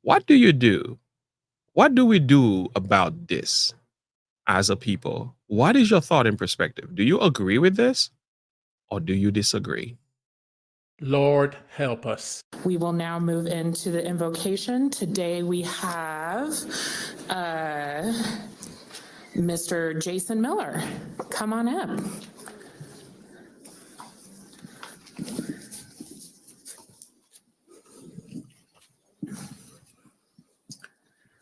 What do you do? What do we do about this as a people? What is your thought and perspective? Do you agree with this or do you disagree? Lord, help us. We will now move into the invocation. Today we have Mr. Jason Miller. Come on up.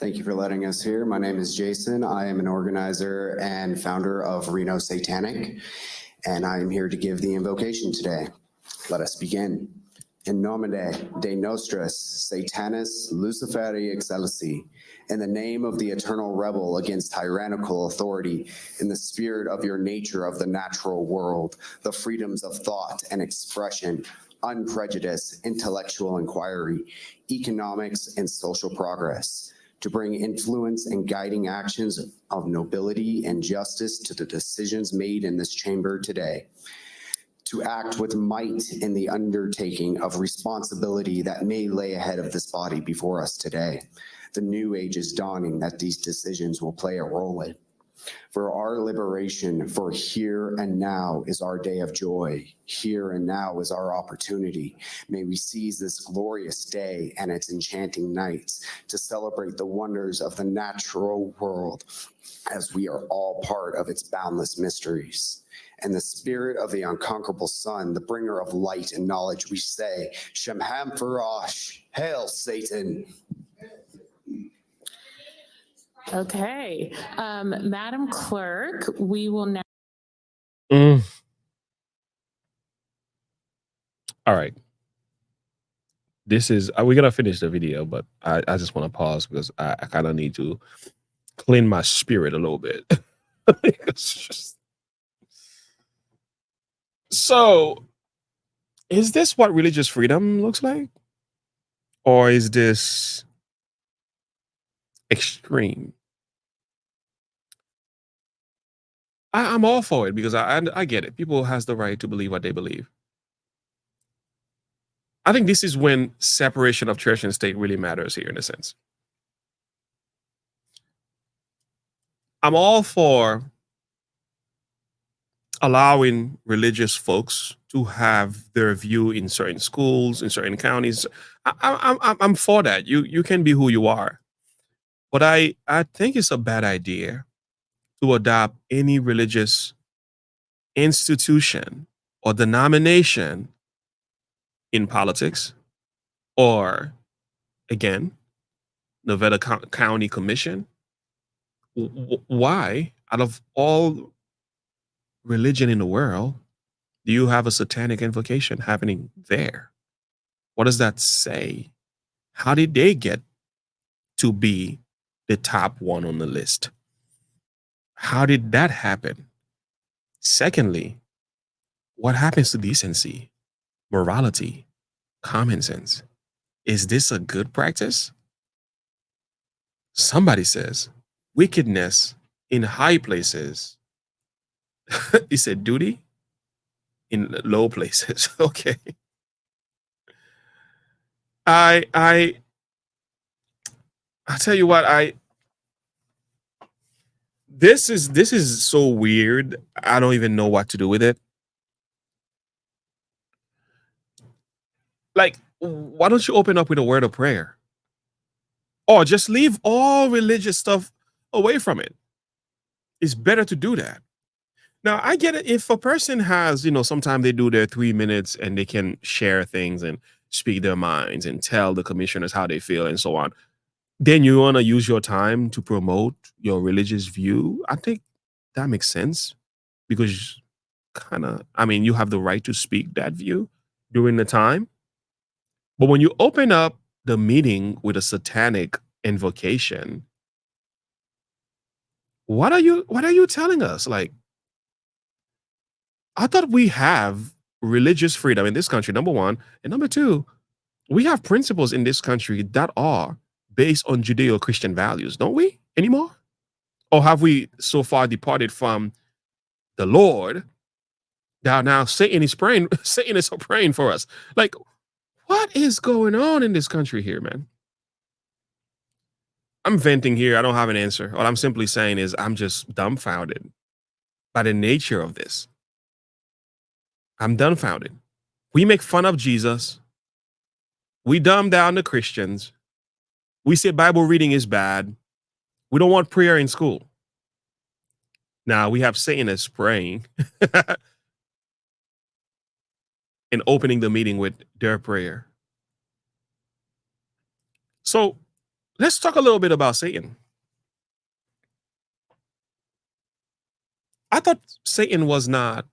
Thank you for letting us here. My name is Jason. I am an organizer and founder of Reno Satanic, and I am here to give the invocation today. Let us begin. In nomine de nostris Satanis Luciferi Excelsi, in the name of the eternal rebel against tyrannical authority, in the spirit of your nature of the natural world, the freedoms of thought and expression, unprejudiced intellectual inquiry, economics and social progress, to bring influence and guiding actions of nobility and justice to the decisions made in this chamber today, to act with might in the undertaking of responsibility that may lay ahead of this body before us today. The new age is dawning that these decisions will play a role in. For our liberation, for here and now is our day of joy. Here and now is our opportunity. May we seize this glorious day and its enchanting nights to celebrate the wonders of the natural world, as we are all part of its boundless mysteries. And the spirit of the unconquerable sun, the bringer of light and knowledge, we say, Shemham Farash, hail Satan. Okay. Madam Clerk, we will now. All right. This is, we're going to finish the video, but I just want to pause because I kind of need to clean my spirit a little bit. It's just... So, is this what religious freedom looks like? Or is this extreme? I'm all for it because I get it. People has the right to believe what they believe. I think this is when separation of church and state really matters here in a sense. I'm all for allowing religious folks to have their view in certain schools, in certain counties. I'm for that. You can be who you are. But I think it's a bad idea to adopt any religious institution or denomination in politics, or again, Nevada County Commission. Why, out of all religion in the world, do you have a satanic invocation happening there? What does that say? How did they get to be the top one on the list? How did that happen? Secondly, what happens to decency, morality, common sense? Is this a good practice? Somebody says wickedness in high places is a duty in low places. Okay. I tell you what, this is so weird. I don't even know what to do with it. Like, why don't you open up with a word of prayer? Or just leave all religious stuff away from it. It's better to do that. Now, I get it. If a person has, sometimes they do their 3 minutes and they can share things and speak their minds and tell the commissioners how they feel and so on, then you want to use your time to promote your religious view. I think that makes sense because you have the right to speak that view during the time. But when you open up the meeting with a satanic invocation, what are you telling us? Like, I thought we have religious freedom in this country, number one. And number two, we have principles in this country that are based on Judeo-Christian values, don't we, anymore? Or have we so far departed from the Lord that now Satan is praying for us? Like, what is going on in this country here, man? I'm venting here. I don't have an answer. What I'm simply saying is I'm just dumbfounded by the nature of this. I'm dumbfounded. We make fun of Jesus. We dumb down the Christians. We say Bible reading is bad. We don't want prayer in school. Now we have Satanists praying and opening the meeting with their prayer. So let's talk a little bit about Satan. I thought Satan was not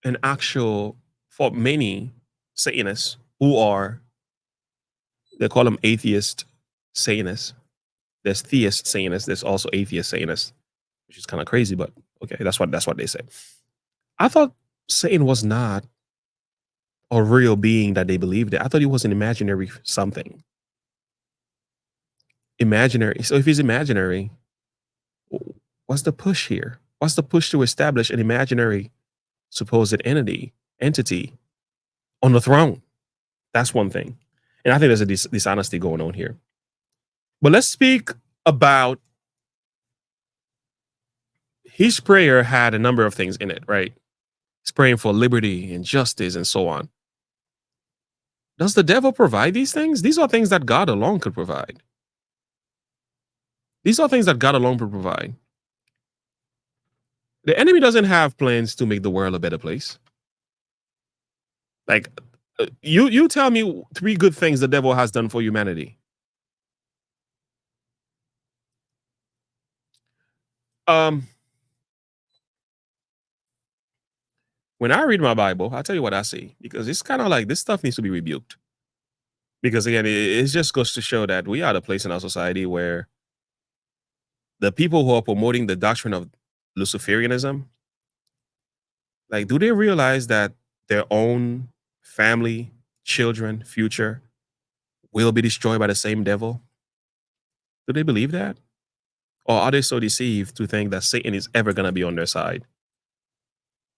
an actual, for many Satanists who are, they call them atheist Satanists. There's theist Satanists. There's also atheist Satanists, which is kind of crazy, but okay, that's what they say. I thought Satan was not a real being that they believed in. I thought he was an imaginary something. Imaginary. So if he's imaginary, what's the push here? What's the push to establish an imaginary supposed entity on the throne? That's one thing. And I think there's a dishonesty going on here. But let's speak about his prayer had a number of things in it, right? He's praying for liberty and justice and so on. Does the devil provide these things? These are things that God alone could provide. These are things that God alone could provide. The enemy doesn't have plans to make the world a better place. Like, you tell me 3 good things the devil has done for humanity. When I read my Bible, I'll tell you what I see, because it's kind of like this stuff needs to be rebuked. Because again, it just goes to show that we are at a place in our society where the people who are promoting the doctrine of Luciferianism, like, do they realize that their own family, children, future will be destroyed by the same devil? Do they believe that? Or are they so deceived to think that Satan is ever going to be on their side?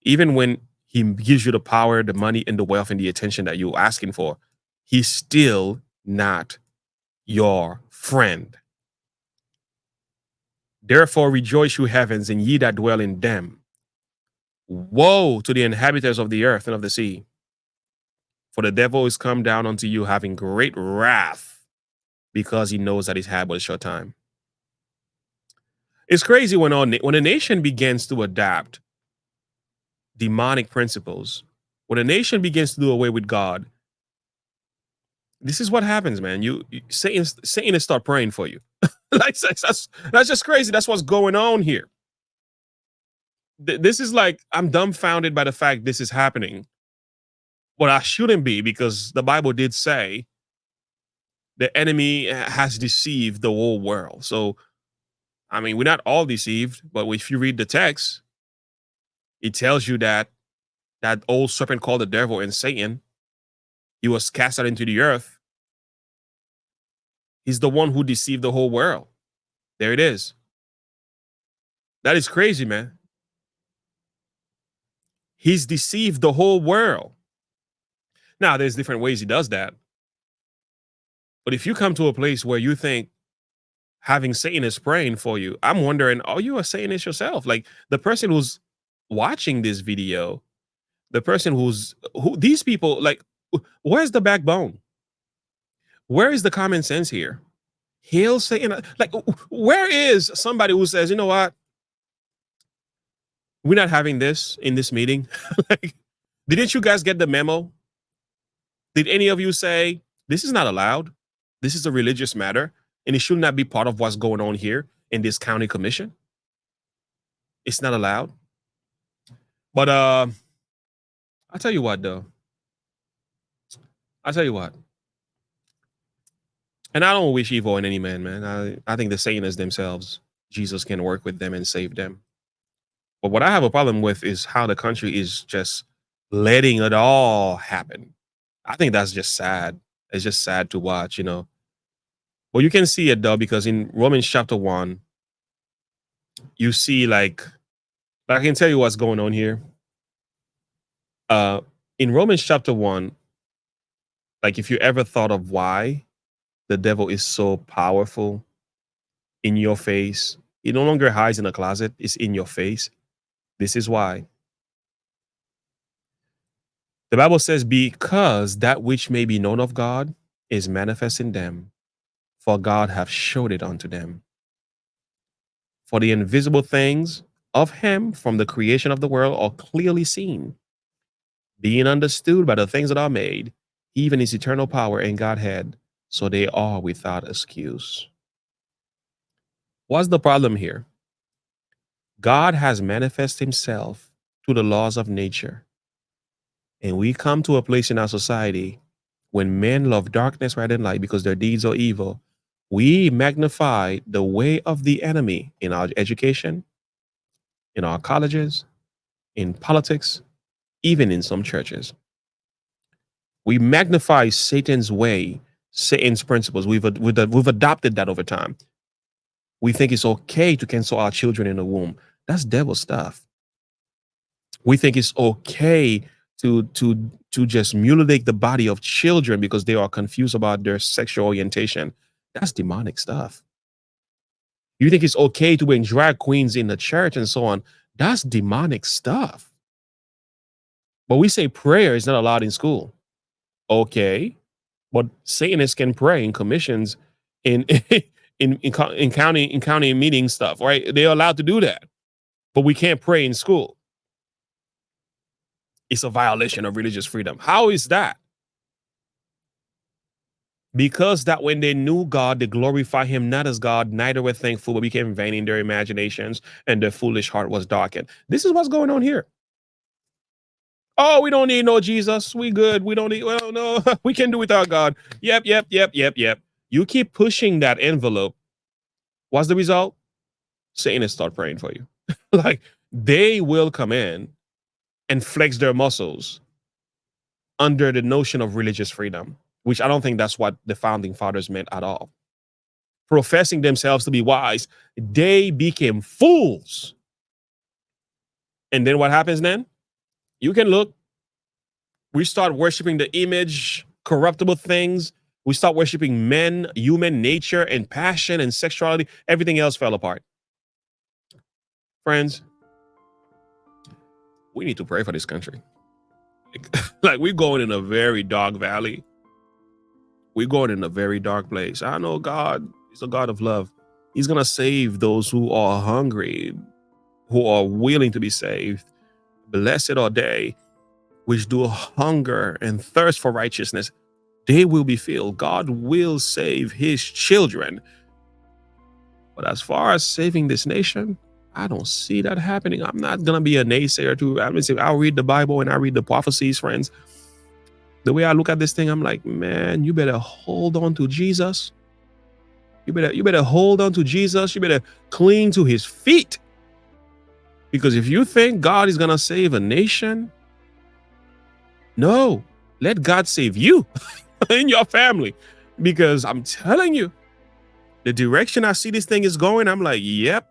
Even when he gives you the power, the money, and the wealth and the attention that you're asking for, he's still not your friend. Therefore, rejoice, you heavens, and ye that dwell in them. Woe to the inhabitants of the earth and of the sea. For the devil is come down unto you having great wrath, because he knows that he's had but a short time. It's crazy when a nation begins to adapt demonic principles, when a nation begins to do away with God, this is what happens, man. Satan start praying for you. Like, that's just crazy. That's what's going on here. This is like, I'm dumbfounded by the fact this is happening. But I shouldn't be, because the Bible did say the enemy has deceived the whole world. So, I mean, we're not all deceived, but if you read the text, it tells you that that old serpent called the devil and Satan, he was cast out into the earth. He's the one who deceived the whole world. There it is. That is crazy, man. He's deceived the whole world. Now, there's different ways he does that. But if you come to a place where you think having Satanists praying for you, I'm wondering, are you a Satanist yourself? Like, the person who's watching this video, the person these people, like, where's the backbone? Where is the common sense here? Hail Satan. Like, where is somebody who says, you know what? We're not having this in this meeting. Like, didn't you guys get the memo? Did any of you say, this is not allowed? This is a religious matter, and it should not be part of what's going on here in this county commission? It's not allowed. But I'll tell you what, though. I'll tell you what. And I don't wish evil on any man. I think the Satanists themselves, Jesus can work with them and save them. But what I have a problem with is how the country is just letting it all happen. I think that's just sad. It's just sad to watch, you know. Well, you can see it, though, because in Romans chapter 1, you see, like I can tell you what's going on here. In Romans chapter 1, like, if you ever thought of why the devil is so powerful in your face. It no longer hides in a closet. It's in your face. This is why. The Bible says, because that which may be known of God is manifest in them, for God hath showed it unto them. For the invisible things of him from the creation of the world are clearly seen, being understood by the things that are made, even his eternal power and Godhead, so they are without excuse. What's the problem here? God has manifested himself to the laws of nature. And we come to a place in our society when men love darkness rather than light because their deeds are evil. We magnify the way of the enemy in our education, in our colleges, in politics, even in some churches. We magnify Satan's way, Satan's principles. We've adopted that over time. We think it's okay to cancel our children in the womb. That's devil stuff. We think it's okay to just mutilate the body of children because they are confused about their sexual orientation. That's demonic stuff. You think it's okay to bring drag queens in the church and so on. That's demonic stuff. But we say prayer is not allowed in school. Okay, but Satanists can pray in commissions in in county meeting stuff, right? They're allowed to do that, but we can't pray in school. It's a violation of religious freedom. How is that? Because that when they knew God, they glorify him not as God, neither were thankful, but became vain in their imaginations, and their foolish heart was darkened. This is what's going on here. Oh, we don't need no Jesus. We good. We don't need, well, no, we can do without God. Yep. You keep pushing that envelope. What's the result? Satanists start praying for you. Like they will come in and flex their muscles under the notion of religious freedom, which I don't think that's what the founding fathers meant at all. Professing themselves to be wise, they became fools. And then what happens then? You can look. We start worshiping the image, corruptible things. We start worshiping men, human nature, and passion and sexuality. Everything else fell apart. Friends, we need to pray for this country. Like we're going in a very dark valley. We're going in a very dark place. I know God is a God of love. He's going to save those who are hungry, who are willing to be saved. Blessed are they which do hunger and thirst for righteousness. They will be filled. God will save his children. But as far as saving this nation, I don't see that happening. I'm not going to be a naysayer too. I'm going to say, I'll read the Bible and I read the prophecies, friends. The way I look at this thing, I'm like, man, you better hold on to Jesus. You better hold on to Jesus. You better cling to his feet. Because if you think God is going to save a nation, no, let God save you and your family. Because I'm telling you, the direction I see this thing is going, I'm like, yep.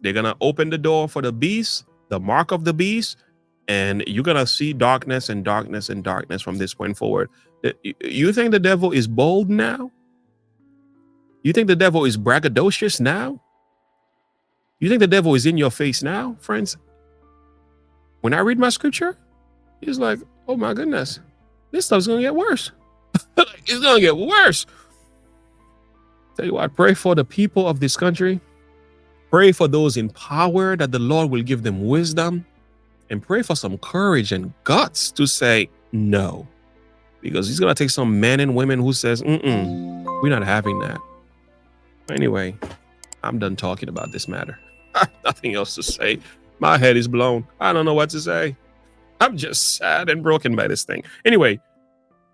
They're going to open the door for the beast, the mark of the beast, and you're going to see darkness and darkness and darkness from this point forward. You think the devil is bold now? You think the devil is braggadocious now? You think the devil is in your face now, friends? When I read my scripture, it's like, oh my goodness, this stuff's going to get worse. It's going to get worse. Tell you what, pray for the people of this country. Pray for those in power that the Lord will give them wisdom, and pray for some courage and guts to say no, because he's going to take some men and women who says, we're not having that. Anyway, I'm done talking about this matter. Nothing else to say. My head is blown. I don't know what to say. I'm just sad and broken by this thing. Anyway,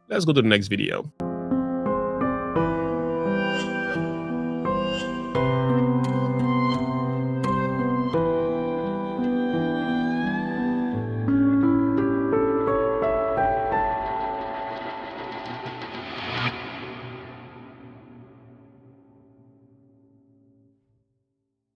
let's go to the next video.